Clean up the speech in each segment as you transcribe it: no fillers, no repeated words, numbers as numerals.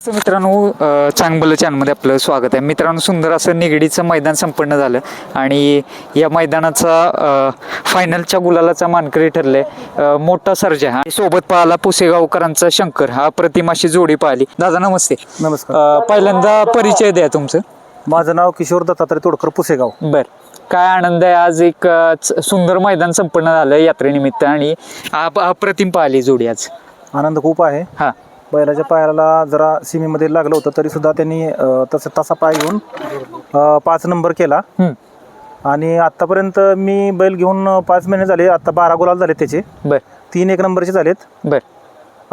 मित्रांनो चांगलं चॅनलमध्ये आपलं स्वागत आहे. मित्रांनो, सुंदर असं निगडीचं मैदान संपन्न झालं आणि या मैदानाचा फायनलच्या गुलालाचा मानकरी ठरले मोठा सर्जा आणि सोबत पाहला पुसेगावकरांचा शंकर. हा प्रतिम अशी जोडी पाहिली. दादा नमस्ते. नमस्कार. पहिल्यांदा परिचय द्या तुमचं. माझं नाव किशोर दत्तात्रय तोडकर, पुसेगाव. बर, काय आनंद आहे. आज एक सुंदर मैदान संपन्न झालं यात्रेनिमित्त आणि अप्रतिम पाहिली जोडी आज. आनंद खूप आहे. हा, बैलाच्या पायाला जरा सीमेमध्ये लागलं होतं तरी सुद्धा त्यांनी तसा पाय घेऊन 5 नंबर केला. आणि आतापर्यंत मी बैल घेऊन 5 महिने झाले. आता 12 गुलाल झाले त्याचे. बर 3 1 नंबरचे झालेत. बर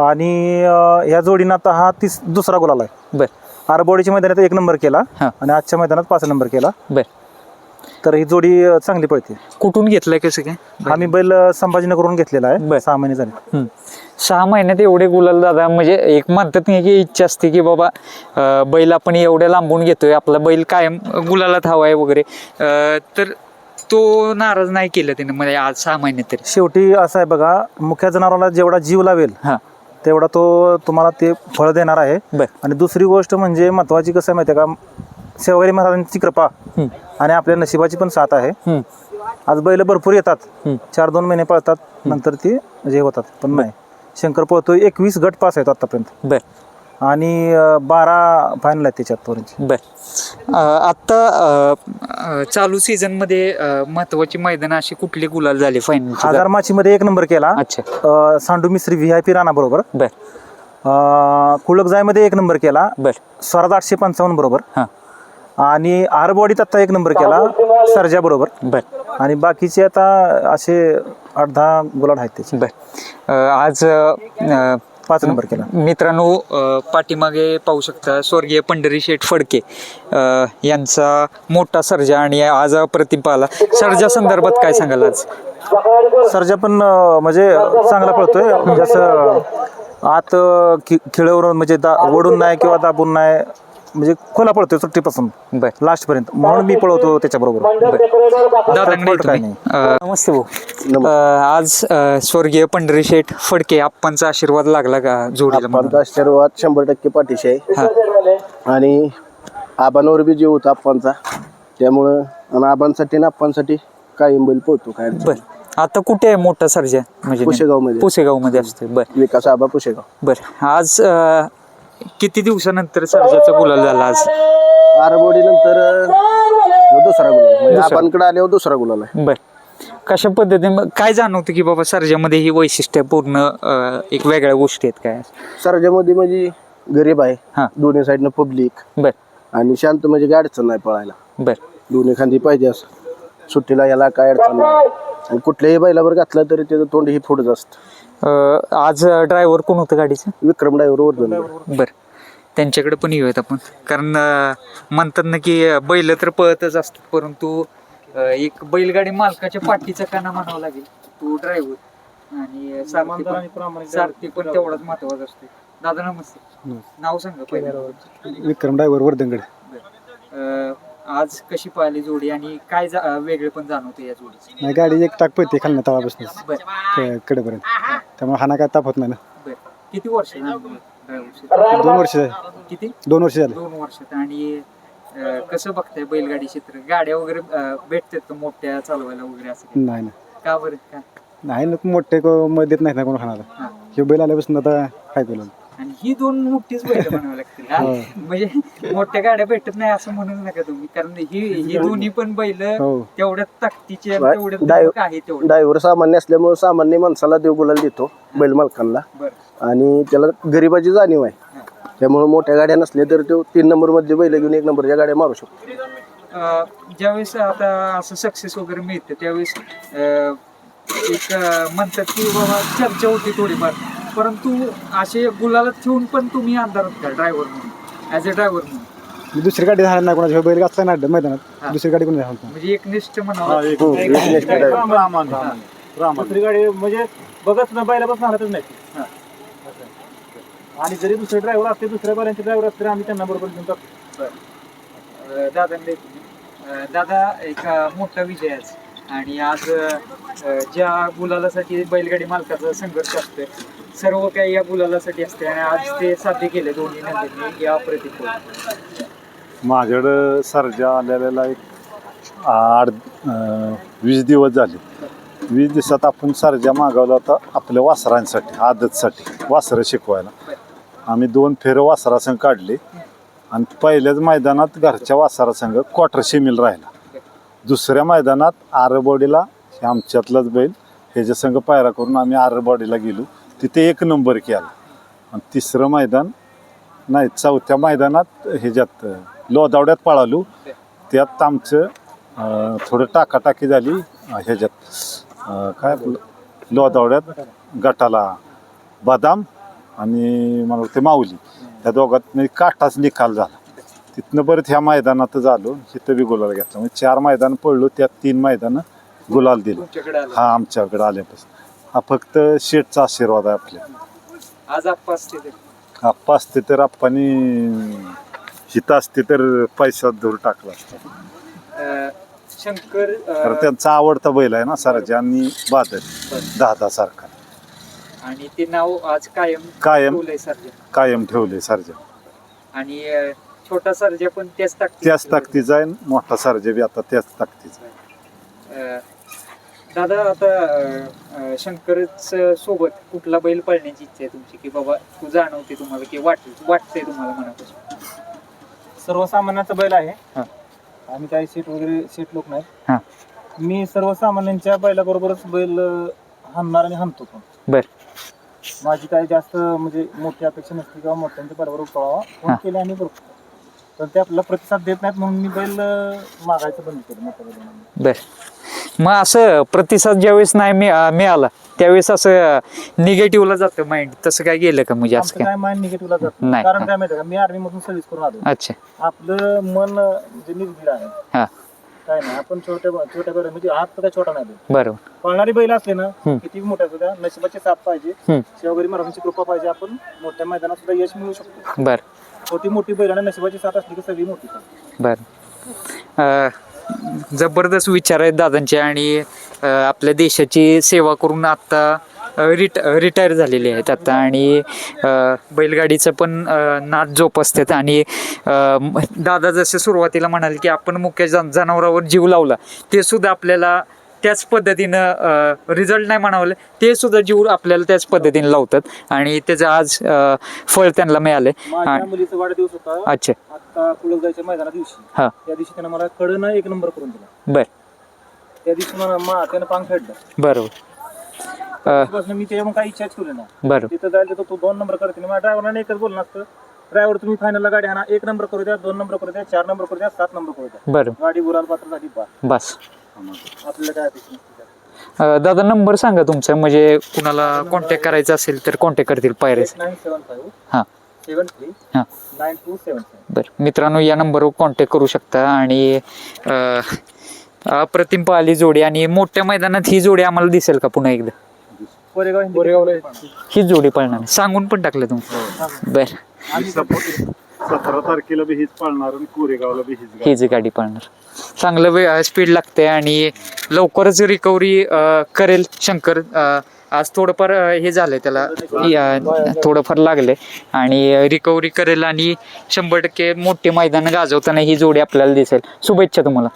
आणि ह्या जोडीनं आता हा दुसरा गुलाल आहे. बर आरबोडीच्या मैदानात 1 नंबर केला आणि आजच्या मैदानात 5 नंबर केला. बर, तर ही जोडी चांगली पळते. कुठून घेतलंय कसं काय? आम्ही बैल संभाजीनगरवरून घेतलेला आहे. बर. 6 महिने झाले. 6 महिन्यात एवढे गुलाल दादा, म्हणजे एक म्हणतात नाही की इच्छा असते की बाबा बैल आपण एवढ्या लांबून घेतोय, आपला बैल कायम गुलालात हवाय वगैरे, तर तो नाराज नाही केलं त्याने म्हणजे आज 6 महिन्यात तरी. शेवटी असं आहे बघा, मुख्य जनावराला जेवढा जीव लावेल तेवढा तो तुम्हाला ते फळ देणार आहे. आणि दुसरी गोष्ट म्हणजे महत्वाची कसं आहे माहिती आहे का, सेवागिरी महाराजांची कृपा आणि आपल्या नशिबाची पण साथ आहे. आज बैल भरपूर येतात, 4-2 महिने पळतात, नंतर ती जे होतात. पण नाही, शंकर पळतोय. 21 गट पास आहेत आतापर्यंत आणि 12 फायनल आहेत त्याच्यात. बर, आता चालू सीझन मध्ये महत्वाची मैदान अशी कुठली गुलाल झाली फायनल? हजार माचीमध्ये 1 नंबर केला. अच्छा. सांडू मिस्त्री VIP राणा बरोबर. बर. कुळकजायमध्ये 1 नंबर केला. बर. स्वराज 855 बरोबर. आणि आरबॉडीत आता 1 नंबर केला सर्जा बरोबर. बर. आणि बाकीचे आता असे 8-10 गुलाल आहेत त्याचे. बर, आज 5 नंबर केला. मित्रांनो, पाठीमागे पाहू शकता स्वर्गीय पंढरी शेठ फडके यांचा मोठा सर्जा आणि आज अप्रतिम पाहिला. सर्जा संदर्भात काय सांगाल आज? सर्जा पण म्हणजे चांगला पळतोय. जसं आत खिळवरून म्हणजे ओढून नाही किंवा दाबून नाही, म्हणजे खोला पळतोय सुट्टीपासून लास्ट पर्यंत. म्हणून मी पळवतो त्याच्याबरोबर. नमस्ते भाऊ. आज स्वर्गीय पंढरी शेठ फडके आप्पांचा आशीर्वाद लागला का जोडीला? आशीर्वाद 100% पाठीशी आहे. आणि आबांवर बी जीव होता आप्पांचा, त्यामुळं आणि आबांसाठी ना आप्पांसाठी कायम बैल पोहतो. काय बर, आता कुठे आहे मोठा सर्जा? म्हणजे पुसेगाव मध्ये असतो. बर, विकास आबा पुसेगाव. बर, आज किती दिवसानंतर सर्जाचा गुलाल झाला आज? आरबोडी नंतर दुसरा गुलाल, म्हणजे आबांकडे आल्यावर दुसरा गुलाल आहे. बर, कशा पद्धतीने काय जाणवतं की बाबा सर्जामध्ये ही वैशिष्ट्य पूर्ण एक वेगळ्या गोष्टी आहेत काय? सर्जामध्ये म्हणजे गरीब आहे, दोन्ही साईडनं पब्लिक. बर. आणि शांत, म्हणजे काय अडचण नाही पळायला. बर, दोन्ही खांदी पाहिजे असं. सुट्टीला याला काय अडचण नाही. आणि कुठल्याही बैलावर घातलं तरी त्याचं तोंड ही पुढंच असतं. आज ड्रायव्हर कोण होतं गाडीचं? विक्रम ड्रायव्हर वर्धन. बर, त्यांच्याकडे पण येऊयात आपण, कारण म्हणतात ना की बैल तर पळतच असतात, परंतु एक बैलगाडी मालकाच्या पाठीचा काना म्हणावं लागेल तो ड्रायव्हर. आणि सारथी पण तेवढाच महत्वाचा असतो. दादा नमस्ते. नाव सांगा पहिलं. विक्रम ड्रायव्हर वर्धनगड. आज कशी पाहिली जोडी आणि काय वेगळे पण जाणवते या जोडीचं? नाही, गाडी एक टाक पळते खालनं तळापासून कडेपर्यंत, त्यामुळे हाना काय ताप होत नाही ना. बर, किती वर्ष? 2 वर्ष झाले. किती? 2 वर्ष झाले. 2 वर्षात. आणि कसं बघताय बैलगाडी क्षेत्र? गाड्या वगैरे भेटतात का मोठ्या चालवायला वगैरे असं? नाही ना. का बरं? का नाही ना, मोठे देत नाहीत ना कोण खाणारा. हे बैल आल्यापासून आता काय केलं. आणि ही 2 मोठीच बैल म्हणावं लागतील. म्हणजे मोठ्या गाड्या भेटत नाही असं म्हणून नका तुम्ही, कारण ही दोन्ही पण बैल तेवढ्याच ताकदीचे, ड्रायव्हर सामान्य असल्यामुळे सामान्य माणसाला देव गुलाल देतो बैल मालकांना. आणि त्याला गरिबाची जाणीव आहे, त्यामुळे मोठ्या गाड्या नसल्या तर तो 3 नंबर मध्ये बैल घेऊन 1 नंबरच्या गाड्या मारू शकतो. ज्यावेळेस आता असं सक्सेस वगैरे मिळतं त्यावेळेस एक म्हणतात की बाबा चर्चा होती थोडीफार, परंतु असे गुलाला ठेवून पण तुम्ही अंधारात का ड्रायव्हर म्हणून, ऍज अ ड्रायव्हर म्हणून? दुसरी गाडी झाली नाही कोणाची, बैल घातला ना मैदानात, दुसरी गाडी कोण म्हणजे एकनिष्ठ म्हणावं. दुसरी गाडी म्हणजे बघत ना, बैलापासून हालतच नाही. आणि जरी दुसरे ड्रायव्हर असते, दुसऱ्या बैलांचे ड्रायव्हर असते, आम्ही त्यांना बरोबर घेऊन टाकतो. दादा एक मोठा विजय आज, आणि आज ज्या गुलालासाठी बैलगाडी मालकाचा संघर्ष असतोय सर्व काही या गुलालासाठी असते आणि आज ते साध्य केले दोन्ही नंदींनी या प्रतिकूल. माझ्याकडं सर्जा आलेला एक 20 दिवस झाले. 20 दिवसात आपण सर्जा मागवला होता आपल्या वासरांसाठी, आदतसाठी वासरं शिकवायला. आम्ही 2 फेरं वासरासंग काढले आणि पहिल्याच मैदानात घरच्या वासरासंग क्वार्टर शिमिल राहिला. दुसऱ्या मैदानात आरबॉडीला आमच्यातलाच बैल ह्याच्या संघ पायरा करून आम्ही आरबॉडीला गेलो, तिथे 1 नंबर केला. आणि तिसरं मैदान नाही, चौथ्या मैदानात ह्याच्यात लोधावड्यात पळालो. त्यात आमचं थोडं टाकाटाकी झाली ह्याच्यात काय लोधावड्यात गटाला बदाम आणि मला वाटते माऊली, त्या दोघात म्हणजे काटाच निकाल झाला. तिथनं परत ह्या मैदानातच आलो, तिथं बी गुलाल घेतला. म्हणजे 4 मैदान पडलो, त्यात 3 मैदानं गुलाल दिलं. हा आमच्याकडे आल्यापासून हा फक्त शेठचा आशीर्वाद आहे आपल्या. आज आप्पा असते ते. आप्पा असते तर आप्पानी हित असते तर पैसा धूर टाकला असता. शंकर तर त्यांचा आवडता बैल आहे ना सरजा आणि बादल, 10 सारखा. आणि ते नाव आज कायम ठेवलंय सर्जा. कायम ठेवले सरजा. आणि छोटा सर्जा पण त्याच त्याच ताकदीचा आहे, मोठा सरजा बी आता त्याच ताकदीचा आहे. दादा आता शंकरच सोबत कुठला बैल पळण्याची इच्छा आहे तुमची, की बाबा तू जाणवते तुम्हाला की वाटतंय तुम्हाला मनापासून? सर्वसामान्याचा बैल आहे. हा. आम्ही काही सीट वगैरे सीट लोक हा. नाही. मी सर्वसामान्यांच्या बैलाबरोबरच बैल हाणणार आणि हाणतो पण. बर. माझी काही जास्त म्हणजे मोठी अपेक्षा नसते किंवा मोठ्यांच्या बरोबर पळावा फोन केले आणि बरोबर, पण ते आपल्याला प्रतिसाद देत नाहीत म्हणून मी बैल मागायचं बंद केलं मोठ्या बैलांना. बर. मग असं प्रतिसाद ज्यावेळेस नाही मिळाला त्यावेळेस असं निगेटिव्हला जातं माइंड, तसं काय गेलं का? म्हणजे असं काय माइंड निगेटिव्हला जात नाही. कारण काय माहिती का, मी आर्मी मधून सर्व्हिस करून आलो. अच्छा. आपलं मन म्हणजे निर्भीड आहे. हा. काय नाही, आपण छोट्या बैल म्हणजे हात तर काय छोटा नाही. बरोबर. पळणारी बैल असले ना किती मोठ्या सुद्धा नशिबाची साथ पाहिजे, शिवगिरी महाराजांची कृपा पाहिजे, आपण मोठ्या मैदानात सुद्धा यश मिळू शकतो. बर. छोटी मोठी बैल आणि नशिबाची साथ असली की सगळी मोठी. बर. जबरदस्त विचार आहेत दादांचे आणि आपल्या देशाची सेवा करून आता रिटायर झालेले आहेत आता आणि बैलगाडीचं पण नाद जोपासतात. आणि दादा जसे सुरुवातीला म्हणाले की आपण मुख्य जनावरावर जीव लावला, ते सुद्धा आपल्याला त्याच पद्धतीनं रिझल्ट नाही म्हणावलं, ते सुद्धा जीव आपल्याला त्याच पद्धतीने लावतात आणि त्याचं आज फळ त्यांना मिळालंय. माझ्या मुलीचा वाढदिवस होता. अच्छा. आता कुलक जायच्या मैदाना दिवशी. हा. त्या दिवशी त्यानं मला कडनं 1 नंबर करून दिला. बर. त्या दिवशी मला त्यानं पांग फेडलं. बरोबर. मी त्याच्यामुळे काही इच्छाच केली ना. बरोबर. तिथं जायला तो 2 नंबर करते. माझ्या ड्रायव्हरने एकच बोलणं असतं, ड्रायव्हर तुम्ही फायनलला गाडी आणा, 1 नंबर करू द्या, 2 नंबर करू द्या, 4 नंबर करू द्या, 7 नंबर करू द्या. बरोबर. गाडी गुलाल पात्र झाली बस. आपल्याला काय अपेक्षा. दादा नंबर सांगा तुमचा, म्हणजे कुणाला कॉन्टॅक्ट करायचा असेल तर कॉन्टॅक्ट करतील पायरेस. 8975 हां 73 हां 9277. बरं मित्रांनो, या नंबरवर कॉन्टॅक्ट करू शकता. आणि अप्रतिम पाहिली जोडी आणि मोठ्या मैदानात ही जोडी आम्हाला दिसेल का पुन्हा एकदा? कोरेगावला ही जोडी पळणार सांगून पण टाकलं तुम्ही. बर. 17 तारखेला बी हीच पाळणार आणि कोरेगावला बी हीच गाडी पळणार. चांगलं स्पीड लागते आणि लवकरच रिकव्हरी करेल शंकर. आज थोडंफार हे झालंय त्याला, थोडंफार लागलंय आणि रिकव्हरी करेल आणि 100% मोठे मैदान गाजवताना ही जोडी आपल्याला दिसेल. शुभेच्छा तुम्हाला.